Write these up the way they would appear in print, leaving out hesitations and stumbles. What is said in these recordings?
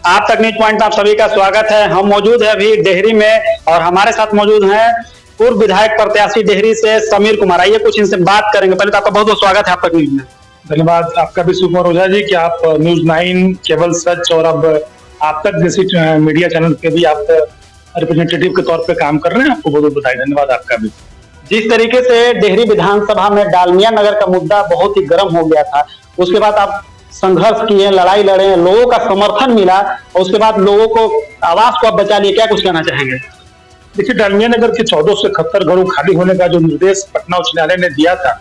आप तक news point में आप सभी का स्वागत है। हम मौजूद है अभी डेहरी में और हमारे साथ मौजूद हैं पूर्व विधायक प्रत्याशी डेहरी से समीर कुमार। आइए कुछ इनसे बात करेंगे। पहले तो आपका बहुत बहुत स्वागत है आप तक न्यूज में। धन्यवाद। आपका भी सुकुमार ओझा जी कि आप न्यूज 9 केवल सच और अब आप तक जैसी मीडिया चैनल पे भी आप रिप्रेजेंटेटिव के तौर पे काम कर रहे हैं, आपको बहुत बहुत बधाई। धन्यवाद आपका भी। जिस तरीके से डेहरी विधानसभा में डालमिया नगर का मुद्दा बहुत ही गर्म हो गया था, उसके बाद आप संघर्ष किए, लड़ाई लड़े, लोगों का समर्थन मिला और उसके बाद लोगों को आवास को आप बचा लिए। क्या कुछ कहना चाहेंगे? देखिए, डालमिया नगर के 14 से 71 घरों खाली होने का जो निर्देश पटना उच्च न्यायालय ने दिया था,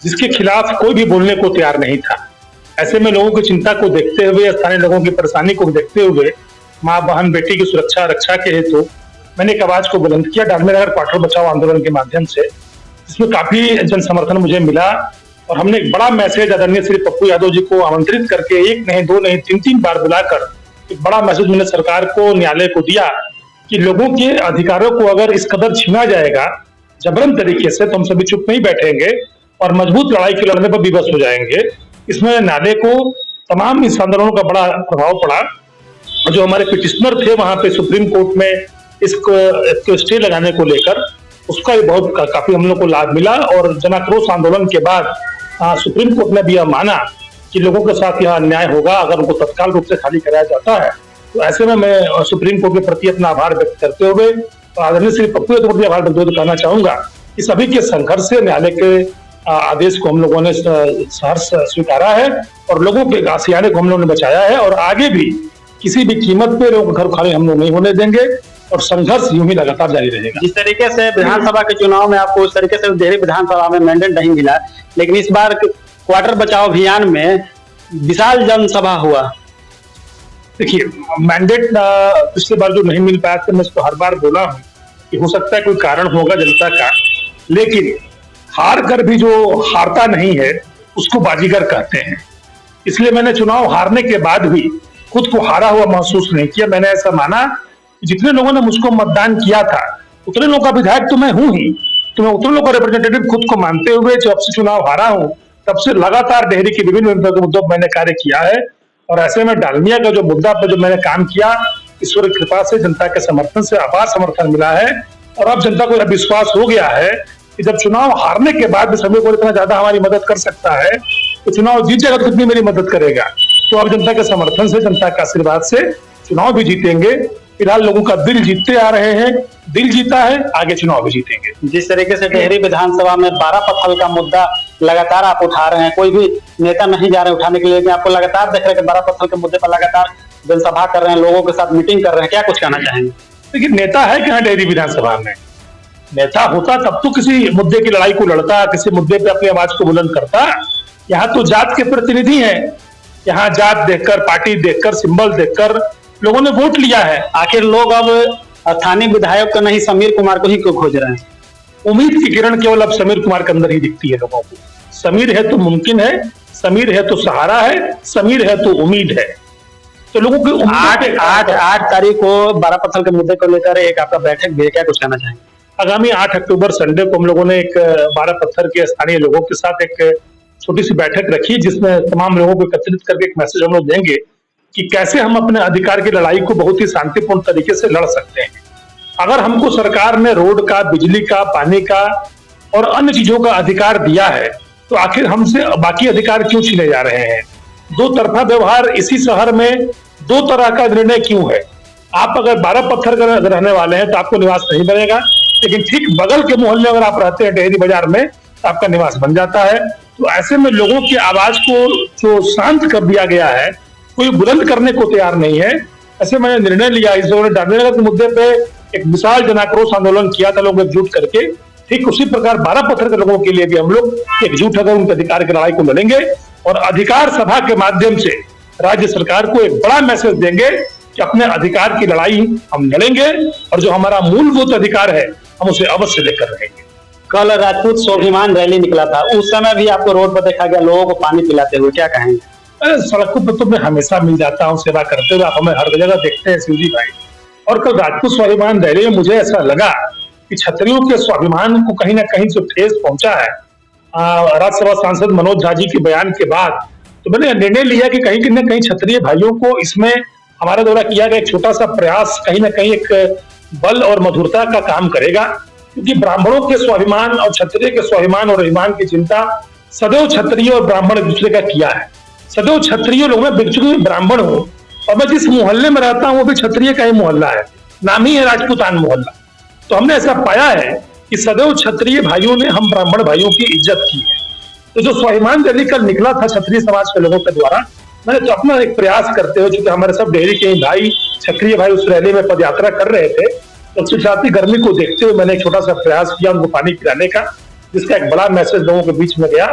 जिसके खिलाफ कोई भी बोलने को तैयार नहीं था। ऐसे में लोगों की चिंता को देखते हुए, स्थानीय लोगों की परेशानी को देखते हुए, माँ बहन बेटी की सुरक्षा रक्षा के हेतु मैंने एक आवाज को बुलंद किया डालमिया नगर क्वार्टर बचाओ आंदोलन के माध्यम से, जिसमें काफी जन समर्थन मुझे मिला और हमने एक बड़ा मैसेज आदरणीय श्री पप्पू यादव जी को आमंत्रित करके एक नहीं, दो नहीं, तीन बार बुलाकर एक बड़ा मैसेज मैंने सरकार को, न्यायालय को दिया कि लोगों के अधिकारों को अगर इस कदर छीना जाएगा जबरन तरीके से, तो हम सभी चुप नहीं बैठेंगे और मजबूत लड़ाई के लड़ने पर विवश हो जाएंगे। इसमें न्यायालय को तमाम इस आंदोलनों का बड़ा प्रभाव पड़ा और जो हमारे पिटिशनर थे वहां पे सुप्रीम कोर्ट में इसको स्टे लगाने को लेकर, उसका भी बहुत काफी हम लोग को लाभ मिला और जनाक्रोश आंदोलन के बाद सुप्रीम कोर्ट ने भी यह माना कि लोगों के साथ यह अन्याय होगा अगर उनको तत्काल रूप से खाली कराया जाता है। तो ऐसे में मैं सुप्रीम कोर्ट के प्रति अपना आभार व्यक्त करते हुए आदरणीय श्री पप्पू यादव को आभार व्यक्त करना चाहूंगा कि सभी के संघर्ष से न्यायालय के आदेश को हम लोगों ने सहर्ष स्वीकारा है और लोगों के आशियाने को हम लोगों ने बचाया है और आगे भी किसी भी कीमत पे लोगों के घर खाली हम लोग नहीं होने देंगे और संघर्ष यूं ही लगातार जारी रहेगा। जिस तरीके से विधानसभा के चुनाव में आपको उस तरीके से डेहरी विधानसभा में मैंडेट नहीं मिला, लेकिन इस बार क्वार्टर बचाओ अभियान में विशाल जनसभा हुआ। देखिए, मैंडेट पिछली बार जो नहीं मिल पाया था, मैं इसको हर बार बोला हूँ कि हो सकता है कोई कारण होगा जनता का, लेकिन हार कर भी जो हारता नहीं है उसको बाजीगर कहते हैं। इसलिए मैंने चुनाव हारने के बाद भी खुद को हारा हुआ महसूस नहीं किया। मैंने ऐसा माना जितने लोगों ने मुझको मतदान किया था उतने लोगों का विधायक तो मैं हूं ही, तो मैं उतने लोगों का रिप्रेजेंटेटिव खुद को मानते हुए जब से चुनाव हारा हूं तब से लगातार डेहरी के विभिन्न मुद्दों पर मैंने कार्य किया है और ऐसे में डालमिया का जो मुद्दा पर जो मैंने काम किया, ईश्वर की कृपा से जनता के समर्थन से अपार समर्थन मिला है और अब जनता को विश्वास हो गया है कि जब चुनाव हारने के बाद भी सभी को इतना ज्यादा हमारी मदद कर सकता है तो चुनाव जीत जाएगा तो कितनी मेरी मदद करेगा। तो अब जनता के समर्थन से, जनता के आशीर्वाद से चुनाव भी जीतेंगे। फिलहाल लोगों का दिल जीतते आ रहे हैं, दिल जीता है, आगे चुनाव भी जीतेंगे। जिस तरीके से डेहरी विधानसभा में 12 पत्थर का मुद्दा लगातार आप उठा रहे हैं, कोई भी नेता नहीं जा रहे उठाने के लिए, लेकिन आपको लगातार देख रहे हैं 12 पत्थर के मुद्दे पर लगातार जनसभा कर रहे हैं, लोगों के साथ मीटिंग कर रहे हैं। क्या कुछ कहना चाहेंगे? देखिए, नेता है क्या डेहरी विधानसभा में? नेता होता तब तो किसी मुद्दे की लड़ाई को लड़ता, किसी मुद्दे पे अपनी आवाज को बुलंद करता। यहाँ तो जात के प्रतिनिधि हैं, यहाँ जात देखकर, पार्टी देखकर, सिंबल देखकर लोगों ने वोट लिया है। आखिर लोग अब स्थानीय विधायक को नहीं समीर कुमार को ही क्यों खोज रहे हैं? उम्मीद की किरण केवल अब समीर कुमार के अंदर ही दिखती है लोगों को। समीर है तो मुमकिन है, समीर है तो सहारा है, समीर है तो उम्मीद है। तो लोगों की 8 तारीख को 12 पत्थर के मुद्दे को लेकर एक आपका बैठक भी है, क्या कुछ कहना चाहेंगे? आगामी 8 अक्टूबर संडे को हम लोगों ने एक 12 पत्थर के स्थानीय लोगों के साथ एक छोटी सी बैठक रखी, जिसमें तमाम लोगों को एकत्रित करके एक मैसेज हम लोग देंगे कि कैसे हम अपने अधिकार की लड़ाई को बहुत ही शांतिपूर्ण तरीके से लड़ सकते हैं। अगर हमको सरकार ने रोड का, बिजली का, पानी का और अन्य चीजों का अधिकार दिया है तो आखिर हमसे बाकी अधिकार क्यों छीने जा रहे हैं? दो तरफा व्यवहार इसी शहर में दो तरह का निर्णय क्यों है? आप अगर 12 पत्थर का रहने वाले हैं तो आपको निवास नहीं बनेगा, लेकिन ठीक बगल के मोहल्ले अगर आप रहते हैं डेहरी बाजार में तो आपका निवास बन जाता है। तो ऐसे में लोगों की आवाज को जो शांत कर दिया गया है, कोई बुलंद करने को तैयार नहीं है। ऐसे मैंने निर्णय लिया, इस दौरान डालमिया नगर के मुद्दे पे एक विशाल जनाक्रोश आंदोलन किया था लोग एकजुट करके। ठीक उसी प्रकार 12 पत्थर के लोगों के लिए भी हम लोग एकजुट होकर उनके अधिकार की लड़ाई को लड़ेंगे और अधिकार सभा के माध्यम से राज्य सरकार को एक बड़ा मैसेज देंगे कि अपने अधिकार की लड़ाई हम लड़ेंगे और जो हमारा मूलभूत अधिकार है हम उसे अवश्य लेकर रहेंगे। कल राजपूत स्वाभिमान रैली निकला था, उस समय भी आपको रोड पर देखा गया लोगों को पानी पिलाते हुए, क्या कहेंगे? सड़कों पर तो मैं हमेशा मिल जाता हूँ सेवा करते हुए, आप हमें हर जगह देखते हैं शिवजी भाई। और कल राजपूत स्वाभिमान रैली में मुझे ऐसा लगा कि क्षत्रियों के स्वाभिमान को कहीं ना कहीं जो ठेस पहुंचा है, राज्यसभा सांसद मनोज झा जी के बयान के बाद, तो मैंने निर्णय लिया कि कहीं ना कहीं क्षत्रिय भाइयों को इसमें हमारे द्वारा किया गया एक छोटा सा प्रयास कहीं ना कहीं एक बल और मधुरता का काम करेगा, क्योंकि ब्राह्मणों के स्वाभिमान और क्षत्रिय के स्वाभिमान और अभिमान की चिंता सदैव क्षत्रिय और ब्राह्मण एक दूसरे का किया है। सदैव क्षत्रिय लोग, मैं बिल्कुल ब्राह्मण हूँ और मैं जिस मोहल्ले में रहता हूँ वो भी क्षत्रिय का ही मोहल्ला है, नाम ही है राजपूतान मोहल्ला। तो हमने ऐसा पाया है कि सदैव क्षत्रिय भाइयों ने हम ब्राह्मण भाइयों की इज्जत की है। तो जो स्वाभिमान रैली कल निकला था क्षत्रिय समाज के लोगों के द्वारा, मैंने तो अपना एक प्रयास करते हुए, चूंकि हमारे सब डेहरी के भाई क्षत्रिय भाई उस रैली में पदयात्रा कर रहे थे, तो सुचाती गर्मी को देखते हुए मैंने एक छोटा सा प्रयास किया उनको पानी पिलाने का, जिसका एक बड़ा मैसेज लोगों के बीच में गया।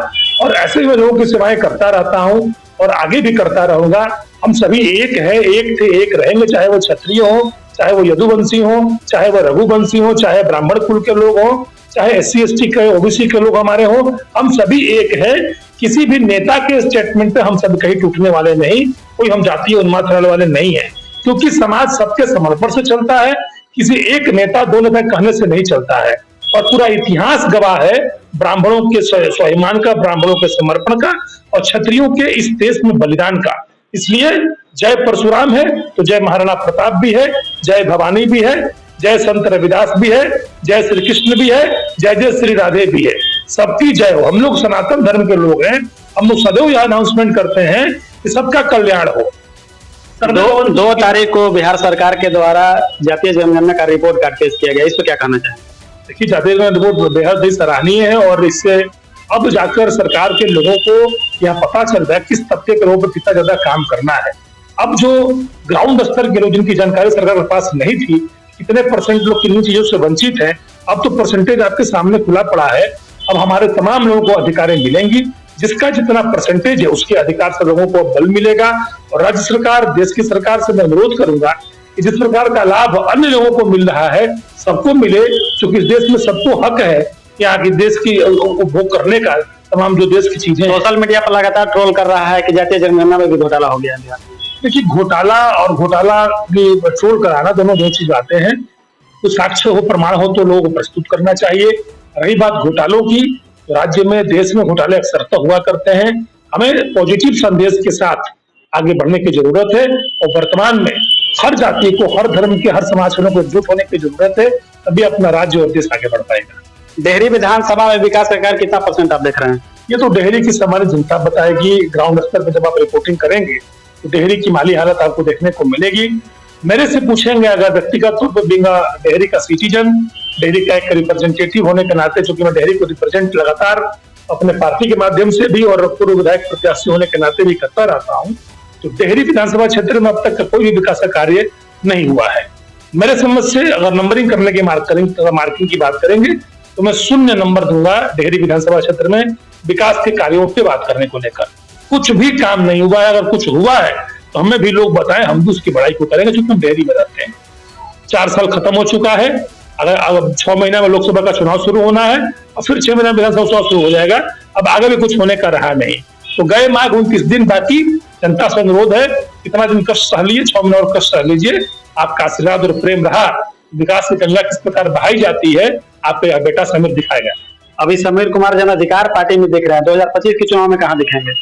और ऐसे ही मैं लोगों की सेवाएं करता रहता हूं और आगे भी करता रहूंगा। हम सभी एक है, एक थे, एक रहेंगे, चाहे वो क्षत्रिय हो, चाहे वो यदुवंशी हो, चाहे वो रघुवंशी हो, चाहे ब्राह्मण कुल के लोग हो, चाहे SC ST के OBC के लोग हमारे हो, हम सभी एक है। किसी भी नेता के स्टेटमेंट पे हम सब कहीं टूटने वाले नहीं, कोई हम जातीय उन्माद करने वाले नहीं है, क्योंकि समाज सबके समर्पण से चलता है, किसी एक नेता दो नेता कहने से नहीं चलता है। और पूरा इतिहास गवाह है ब्राह्मणों के स्वाभिमान का, ब्राह्मणों के समर्पण का और क्षत्रियों के इस देश में बलिदान का। इसलिए जय परशुराम है तो जय महाराणा प्रताप भी है, जय भवानी भी है, जय संत रविदास भी है, जय श्री कृष्ण भी है, जय जय श्री राधे भी है। सबकी जय हो। हम लोग सनातन धर्म के लोग हैं, हम लोग सदैव यह अनाउंसमेंट करते हैं कि सबका कल्याण हो। 2 तारीख को बिहार सरकार के द्वारा जातीय जनगणना का रिपोर्ट कार्ड पेश किया गया, इस पर क्या कहना चाहेंगे? देखिए, जातीय जनगणना रिपोर्ट बेहद ही सराहनीय है और इससे अब जाकर सरकार के लोगों को यह पता चल रहा है किस तबके के लोगों पर कितना ज्यादा काम करना है। अब जो ग्राउंड स्तर के लोग जिनकी जानकारी सरकार के पास नहीं थी, कितने परसेंट लोग किन चीजों से वंचित हैं, अब तो परसेंटेज आपके सामने खुला पड़ा है। अब हमारे तमाम लोगों को अधिकारें मिलेंगी, जिसका जितना परसेंटेज है उसके अधिकार से लोगों को बल मिलेगा। और राज्य सरकार, देश की सरकार से मैं अनुरोध करूंगा कि जिस प्रकार का लाभ अन्य लोगों को मिल रहा है सबको मिले, क्योंकि इस देश में सबको हक है कि आगे देश की उपभोग करने का। तमाम जो देश की चीजें, सोशल मीडिया पर लगातार ट्रोल कर रहा है कि जातीय जनगणना में भी घोटाला हो गया है। देखिए, घोटाला और घोटाला की ट्रोल कराना दोनों दो चीज आते हैं। कुछ साक्ष्य हो, प्रमाण हो तो लोगों को प्रस्तुत करना चाहिए। रही बात घोटालों की, राज्य में, देश में घोटाले अक्सर तो हुआ करते हैं। हमें पॉजिटिव संदेश के साथ आगे बढ़ने की जरूरत है और वर्तमान में हर जाति को, हर धर्म के, हर समाज के लोगों को एकजुट होने की जरूरत है, तभी अपना राज्य और देश आगे बढ़ पाएगा। डेहरी विधानसभा में विकास का कार्य कितना % आप देख रहे हैं? ये तो डेहरी की सामान्य जनता बताएगी। ग्राउंड स्तर पर जब आप रिपोर्टिंग करेंगे तो डेहरी की माली हालत आपको देखने को मिलेगी। मेरे से पूछेंगे अगर व्यक्तिगत तौर पर बीइंग डेहरी का सिटीजन, डेहरी का एक रिप्रेजेंटेटिव होने के नाते, चूंकि मैं डेहरी को रिप्रेजेंट लगातार अपने पार्टी के माध्यम से भी और पूर्व विधायक प्रत्याशी होने के नाते भी करता रहता हूँ, तो डेहरी विधानसभा क्षेत्र में अब तक कोई भी विकास का कार्य नहीं हुआ है। मेरे समझ से अगर नंबरिंग करने की मार्किंग की बात करेंगे तो मैं 0 नंबर दूंगा डेहरी विधानसभा क्षेत्र में विकास के कार्यों की बात करने को लेकर। कुछ भी काम नहीं हुआ है, अगर कुछ हुआ है तो हमें भी लोग बताएं, हम भी उसकी बड़ाई को करेंगे, क्योंकि हम डेहरी में रहते हैं। 4 साल खत्म हो चुका है, अगर 6 महीना में लोकसभा का चुनाव शुरू होना है और फिर 6 महीना में विधानसभा चुनाव शुरू हो जाएगा। अब आगे भी कुछ होने का रहा नहीं, तो गए मार्ग 29 दिन बाकी। जनता से अनुरोध है, कितना दिन कष्ट सह लिए, 6 महीना और कष्ट सह लीजिए। आपका आशीर्वाद और प्रेम रहा, विकास की गंगा किस प्रकार बहाई जाती है आपको यह बेटा समीर दिखाएगा। अभी समीर कुमार जन अधिकार पार्टी में दिख रहा है, 2025 के चुनाव में कहाँ दिखेंगे?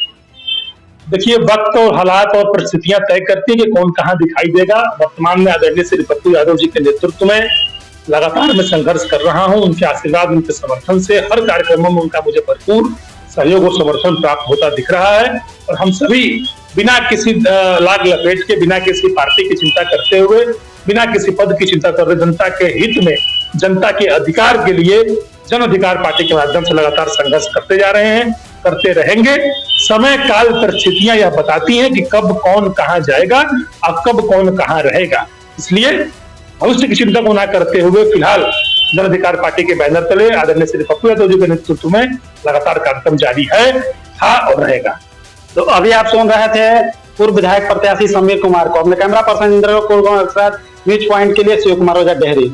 देखिए, वक्त और हालात और परिस्थितियां तय करती है कि कौन कहां दिखाई देगा। वर्तमान में आदरणीय श्री पप्पू यादव जी के नेतृत्व में लगातार मैं संघर्ष कर रहा हूं। उनके आशीर्वाद, उनके समर्थन से हर कार्यक्रमों में उनका मुझे भरपूर सहयोग और समर्थन प्राप्त होता दिख रहा है। और हम सभी बिना किसी लाग लपेट के, बिना किसी पार्टी की चिंता करते हुए, बिना किसी पद की चिंता कर रहे, जनता के हित में, जनता के अधिकार के लिए जन अधिकार पार्टी के माध्यम से लगातार संघर्ष करते जा रहे हैं, करते रहेंगे। समय काल परिस्थितियां यह बताती हैं कि कब कौन कहां जाएगा और कब कौन कहां रहेगा। इसलिए भविष्य की चिंता को ना करते हुए फिलहाल जन अधिकार पार्टी के बैनर तले आदरणीय श्री पप्पू यादव जी के नेतृत्व में लगातार कार्यक्रम जारी है, था और रहेगा। तो अभी आप सुन रहे थे पूर्व विधायक प्रत्याशी समीर कुमार को। अपने कैमरा पर्सन इंद्र को के साथ न्यूज पॉइंट के लिए शिव कुमार ओझा, डेहरी।